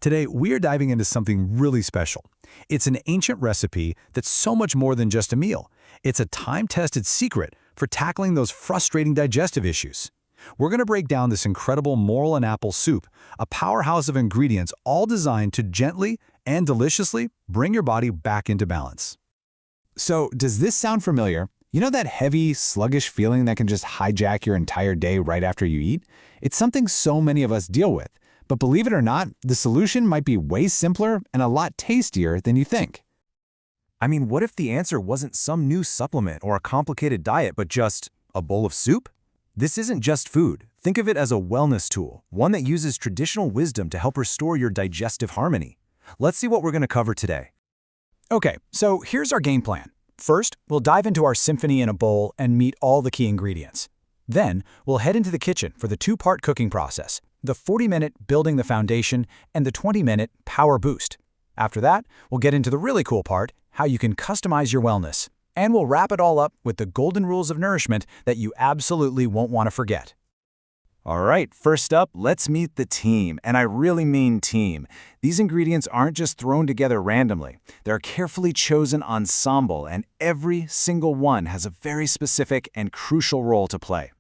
Today, we are diving into something really special. It's an ancient recipe that's so much more than just a meal. It's a time-tested secret for tackling those frustrating digestive issues. We're going to break down this incredible Morel and Apple soup, a powerhouse of ingredients all designed to gently and deliciously bring your body back into balance. So, does this sound familiar? You know that heavy, sluggish feeling that can just hijack your entire day right after you eat? It's something so many of us deal with. But believe it or not, the solution might be way simpler and a lot tastier than you think. I mean, what if the answer wasn't some new supplement or a complicated diet, but just a bowl of soup? This isn't just food. Think of it as a wellness tool, one that uses traditional wisdom to help restore your digestive harmony. Let's see what we're going to cover today. Okay, so here's our game plan. First, we'll dive into our symphony in a bowl and meet all the key ingredients. Then, we'll head into the kitchen for the two-part cooking process, the 40-minute building the foundation and the 20-minute power boost. After that, we'll get into the really cool part, how you can customize your wellness. And we'll wrap it all up with the golden rules of nourishment that you absolutely won't want to forget. All right, first up, let's meet the team. And I really mean team. These ingredients aren't just thrown together randomly. They're a carefully chosen ensemble, and every single one has a very specific and crucial role to play.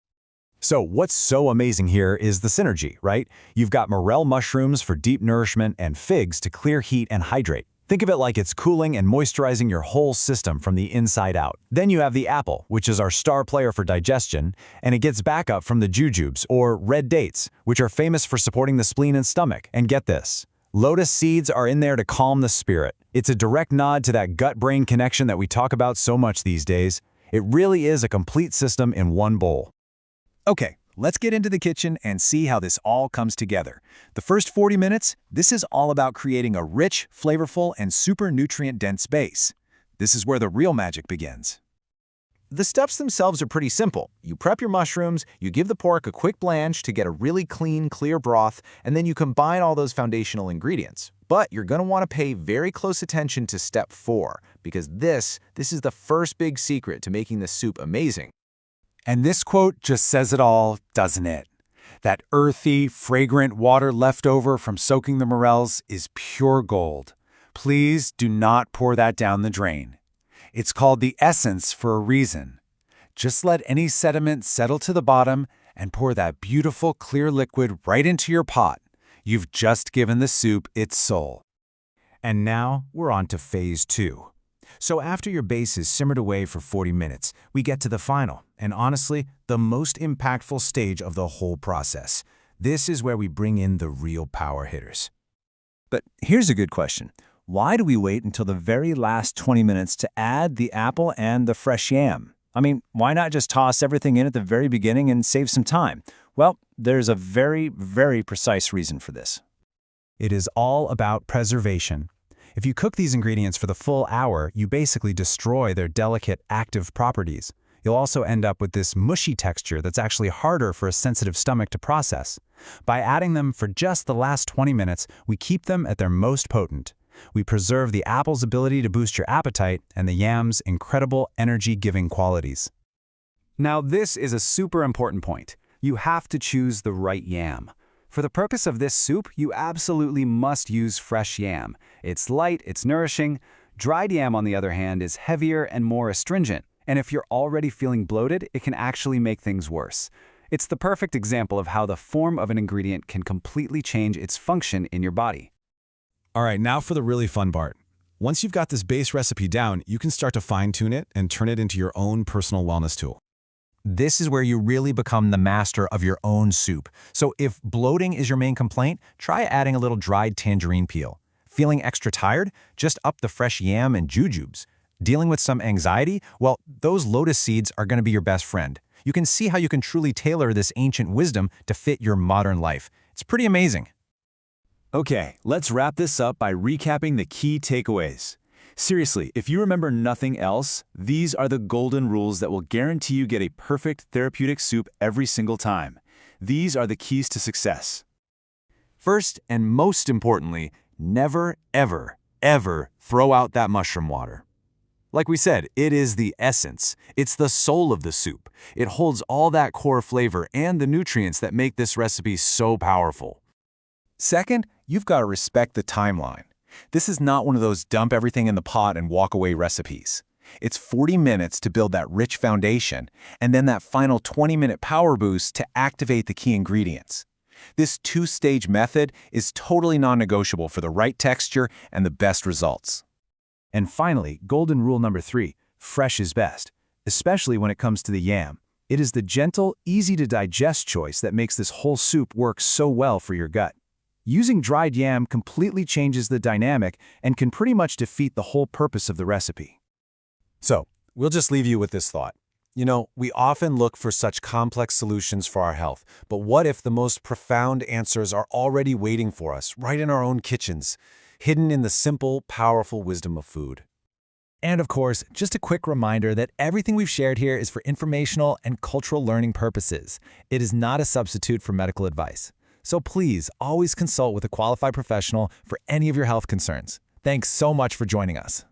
So what's so amazing here is the synergy, right? You've got morel mushrooms for deep nourishment and figs to clear heat and hydrate. Think of it like it's cooling and moisturizing your whole system from the inside out. Then you have the apple, which is our star player for digestion, and it gets backup from the jujubes, or red dates, which are famous for supporting the spleen and stomach. And get this, lotus seeds are in there to calm the spirit. It's a direct nod to that gut-brain connection that we talk about so much these days. It really is a complete system in one bowl. Okay, let's get into the kitchen and see how this all comes together. The first 40 minutes, this is all about creating a rich, flavorful, and super nutrient-dense base. This is where the real magic begins. The steps themselves are pretty simple. You prep your mushrooms, you give the pork a quick blanch to get a really clean, clear broth, and then you combine all those foundational ingredients. But you're going to want to pay very close attention to step 4, because this is the first big secret to making this soup amazing. And this quote just says it all, doesn't it? That earthy, fragrant water left over from soaking the morels is pure gold. Please do not pour that down the drain. It's called the essence for a reason. Just let any sediment settle to the bottom and pour that beautiful, clear liquid right into your pot. You've just given the soup its soul. And now we're on to phase 2. So after your base is simmered away for 40 minutes, we get to the final, and honestly, the most impactful stage of the whole process. This is where we bring in the real power hitters. But here's a good question. Why do we wait until the very last 20 minutes to add the apple and the fresh yam? I mean, why not just toss everything in at the very beginning and save some time? Well, there's a very, very precise reason for this. It is all about preservation. If you cook these ingredients for the full hour, you basically destroy their delicate, active properties. You'll also end up with this mushy texture that's actually harder for a sensitive stomach to process. By adding them for just the last 20 minutes, we keep them at their most potent. We preserve the apple's ability to boost your appetite and the yam's incredible energy-giving qualities. Now, this is a super important point. You have to choose the right yam. For the purpose of this soup, you absolutely must use fresh yam. It's light, it's nourishing. Dried yam, on the other hand, is heavier and more astringent. And if you're already feeling bloated, it can actually make things worse. It's the perfect example of how the form of an ingredient can completely change its function in your body. All right, now for the really fun part. Once you've got this base recipe down, you can start to fine-tune it and turn it into your own personal wellness tool. This is where you really become the master of your own soup. So if bloating is your main complaint, try adding a little dried tangerine peel. Feeling extra tired? Just up the fresh yam and jujubes. Dealing with some anxiety? Well, those lotus seeds are going to be your best friend. You can see how you can truly tailor this ancient wisdom to fit your modern life. It's pretty amazing. Okay, let's wrap this up by recapping the key takeaways. Seriously, if you remember nothing else, these are the golden rules that will guarantee you get a perfect therapeutic soup every single time. These are the keys to success. First, and most importantly, never, ever, ever throw out that mushroom water. Like we said, it is the essence. It's the soul of the soup. It holds all that core flavor and the nutrients that make this recipe so powerful. Second, you've got to respect the timeline. This is not one of those dump everything in the pot and walk away recipes. It's 40 minutes to build that rich foundation, and then that final 20-minute power boost to activate the key ingredients. This two-stage method is totally non-negotiable for the right texture and the best results. And finally, golden rule number 3, fresh is best, especially when it comes to the yam. It is the gentle, easy-to-digest choice that makes this whole soup work so well for your gut. Using dried yam completely changes the dynamic and can pretty much defeat the whole purpose of the recipe. So, we'll just leave you with this thought. You know, we often look for such complex solutions for our health, but what if the most profound answers are already waiting for us, right in our own kitchens, hidden in the simple, powerful wisdom of food? And of course, just a quick reminder that everything we've shared here is for informational and cultural learning purposes. It is not a substitute for medical advice. So please always consult with a qualified professional for any of your health concerns. Thanks so much for joining us.